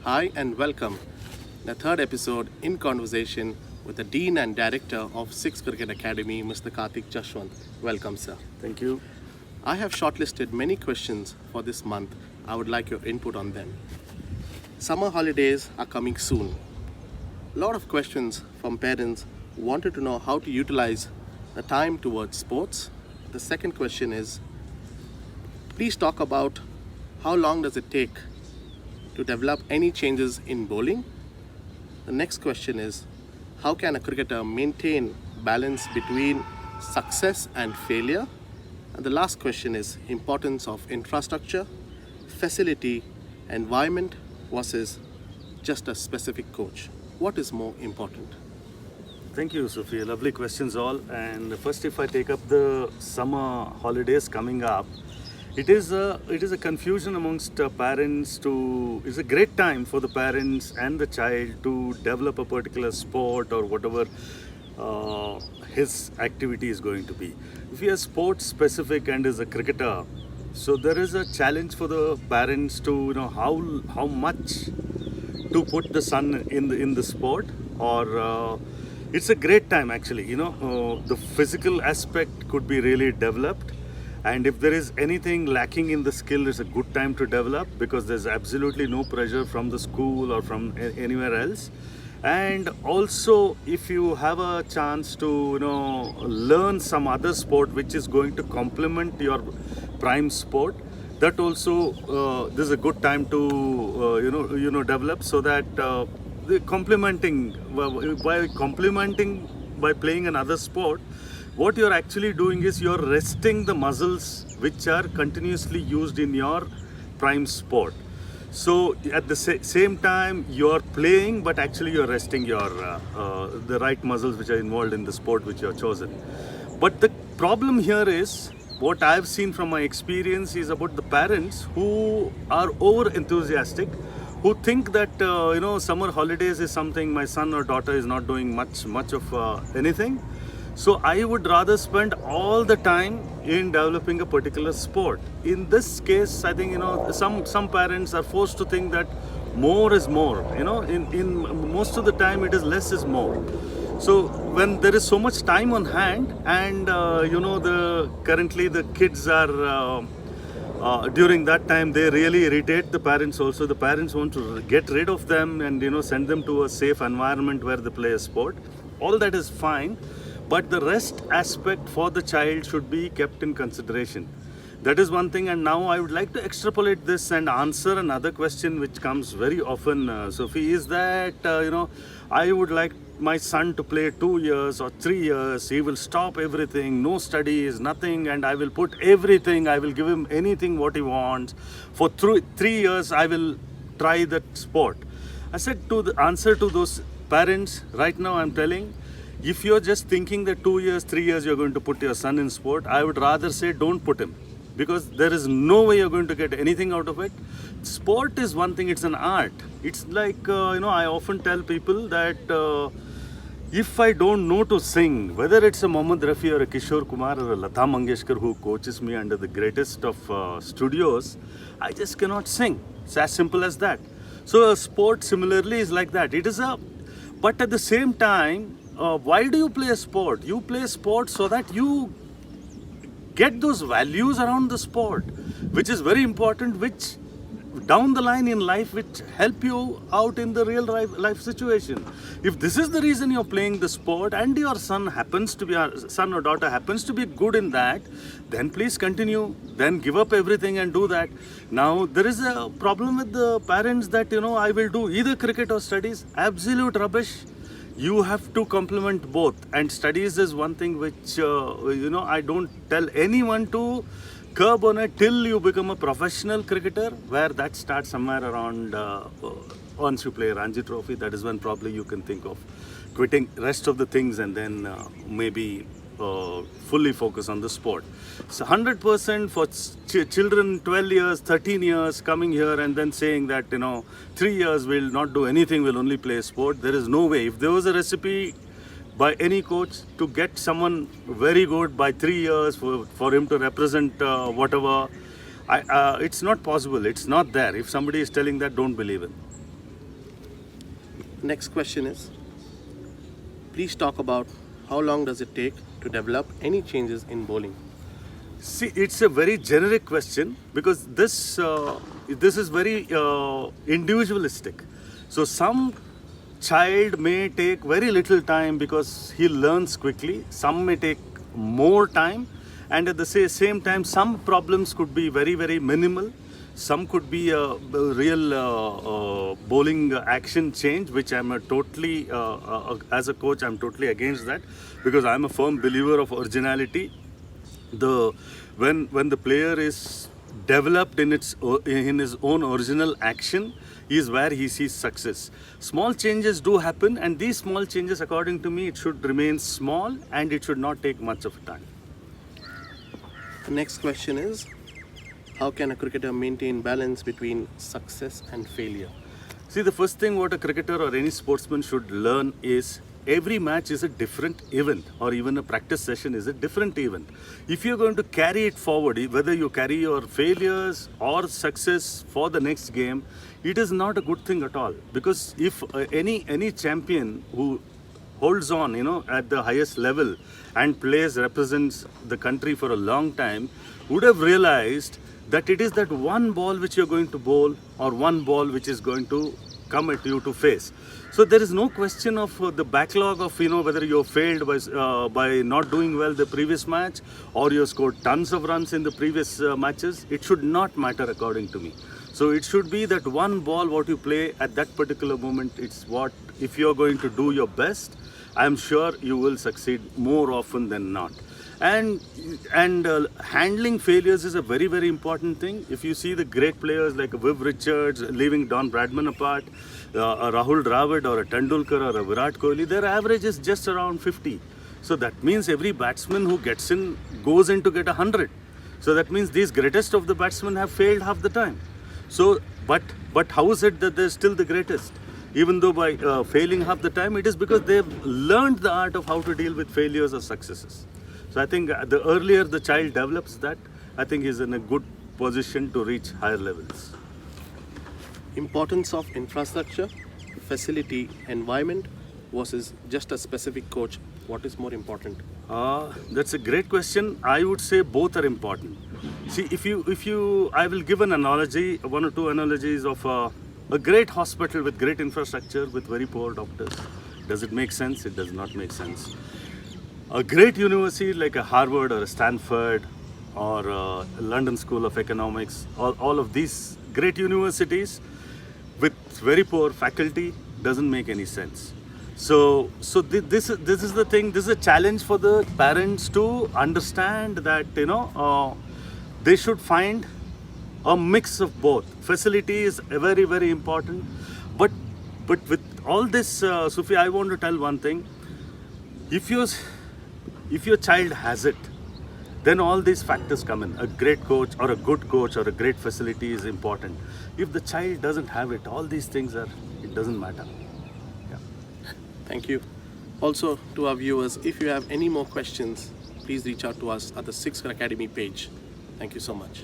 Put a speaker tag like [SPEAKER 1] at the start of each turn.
[SPEAKER 1] Hi and welcome. The third episode in conversation with the Dean and Director of Six Cricket Academy, Mr. Karthik Jeshwanth. Welcome, sir.
[SPEAKER 2] Thank you.
[SPEAKER 1] I have shortlisted many questions for this month. I would like your input on them. Summer holidays are coming soon. A lot of questions from parents wanted to know how to utilize the time towards sports. The second question is, please talk about how long does it take to develop any changes in bowling. The next question is, how can a cricketer maintain balance between success and failure? And the last question is, importance of infrastructure, facility, environment versus just a specific coach. What is more important?
[SPEAKER 2] Thank you, Sophia. Lovely questions all. And first, if I take up the summer holidays coming up, it is a confusion amongst parents to. It's a great time for the parents and the child to develop a particular sport or whatever his activity is going to be. If he is sports specific and is a cricketer, so there is a challenge for the parents to know how much to put the son in the sport, or it's a great time actually. The physical aspect could be really developed, and if there is anything lacking in the skill, it's a good time to develop because there's absolutely no pressure from the school or from anywhere else. And also, if you have a chance to learn some other sport which is going to complement your prime sport, that also this is a good time to develop, so that the complementing by playing another sport, what you're actually doing is you're resting the muscles which are continuously used in your prime sport. So at the same time you're playing, but actually you're resting your the right muscles which are involved in the sport which you've chosen. But the problem here is, what I've seen from my experience is about the parents who are over enthusiastic, who think that summer holidays is something my son or daughter is not doing much of anything. So I would rather spend all the time in developing a particular sport. In this case, I think some parents are forced to think that more is more. In most of the time it is less is more. So when there is so much time on hand, and currently the kids are during that time they really irritate the parents also. The parents want to get rid of them and send them to a safe environment where they play a sport. All that is fine, but the rest aspect for the child should be kept in consideration. That is one thing. And now I would like to extrapolate this and answer another question which comes very often, Sophie, is that I would like my son to play 2 years or 3 years. He will stop everything, no studies, nothing, and I will put everything, I will give him anything what he wants. For 3 years I will try that sport. I said, to the answer to those parents, right now I'm telling, if you're just thinking that 2 years, 3 years you're going to put your son in sport, I would rather say don't put him, because there is no way you're going to get anything out of it. Sport is one thing, it's an art. It's like, I often tell people that if I don't know to sing, whether it's a Mohammad Rafi or a Kishore Kumar or a Lata Mangeshkar who coaches me under the greatest of studios, I just cannot sing. It's as simple as that. So a sport similarly is like that. But at the same time, why do you play a sport? You play a sport so that you get those values around the sport, which is very important, which down the line in life, which help you out in the real life situation. If this is the reason you're playing the sport and your son or daughter happens to be good in that, then please continue, then give up everything and do that. Now there is a problem with the parents that I will do either cricket or studies. Absolute rubbish. You have to complement both, and studies is one thing which I don't tell anyone to curb on it till you become a professional cricketer, where that starts somewhere around once you play Ranji Trophy. That is when probably you can think of quitting rest of the things and then maybe fully focus on the sport. So 100% for children 12 years, 13 years coming here and then saying that 3 years will not do anything, will only play sport. There is no way. If there was a recipe by any coach to get someone very good by 3 years for him to represent whatever, it's not possible. It's not there. If somebody is telling that, don't believe it.
[SPEAKER 1] Next question is, please talk about how long does it take to develop any changes in bowling?
[SPEAKER 2] See, it's a very generic question because this is very individualistic. So some child may take very little time because he learns quickly. Some may take more time, and at the same time, some problems could be very minimal. Some could be a real bowling action change, which I'm a totally, as a coach, I'm totally against that because I'm a firm believer of originality. When the player is developed in his own original action is where he sees success. Small changes do happen, and these small changes, according to me, it should remain small and it should not take much of time.
[SPEAKER 1] The next question is, how can a cricketer maintain balance between success and failure?
[SPEAKER 2] See, the first thing what a cricketer or any sportsman should learn is every match is a different event, or even a practice session is a different event. If you're going to carry it forward, whether you carry your failures or success for the next game, it is not a good thing at all. Because if any champion who holds on, at the highest level and represents the country for a long time, would have realized that it is that one ball which you're going to bowl or one ball which is going to come at you to face. So there is no question of the backlog of whether you failed by not doing well the previous match or you scored tons of runs in the previous matches. It should not matter according to me. So it should be that one ball what you play at that particular moment. It's what, if you're going to do your best, I'm sure you will succeed more often than not. And handling failures is a very important thing. If you see the great players like Viv Richards, leaving Don Bradman apart, a Rahul Dravid or a Tendulkar or a Virat Kohli, their average is just around 50. So that means every batsman who gets in goes in to get 100. So that means these greatest of the batsmen have failed half the time. So, but how is it that they're still the greatest? Even though by failing half the time, it is because they've learned the art of how to deal with failures or successes. So I think the earlier the child develops that, I think he's in a good position to reach higher levels.
[SPEAKER 1] Importance of infrastructure, facility, environment versus just a specific coach. What is more important?
[SPEAKER 2] That's a great question. I would say both are important. See, I will give an analogy, one or two analogies of a great hospital with great infrastructure with very poor doctors. Does it make sense? It does not make sense. A great university like a Harvard or a Stanford or a London School of Economics, all of these great universities with very poor faculty doesn't make any sense. So this is the thing. This is a challenge for the parents to understand that they should find a mix of both. Facility is very important, but with all this, Sufi, I want to tell one thing. If your child has it, then all these factors come in. A great coach or a good coach or a great facility is important. If the child doesn't have it, all these things it doesn't matter. Yeah.
[SPEAKER 1] Thank you. Also, to our viewers, if you have any more questions, please reach out to us at the Sixth Academy page. Thank you so much.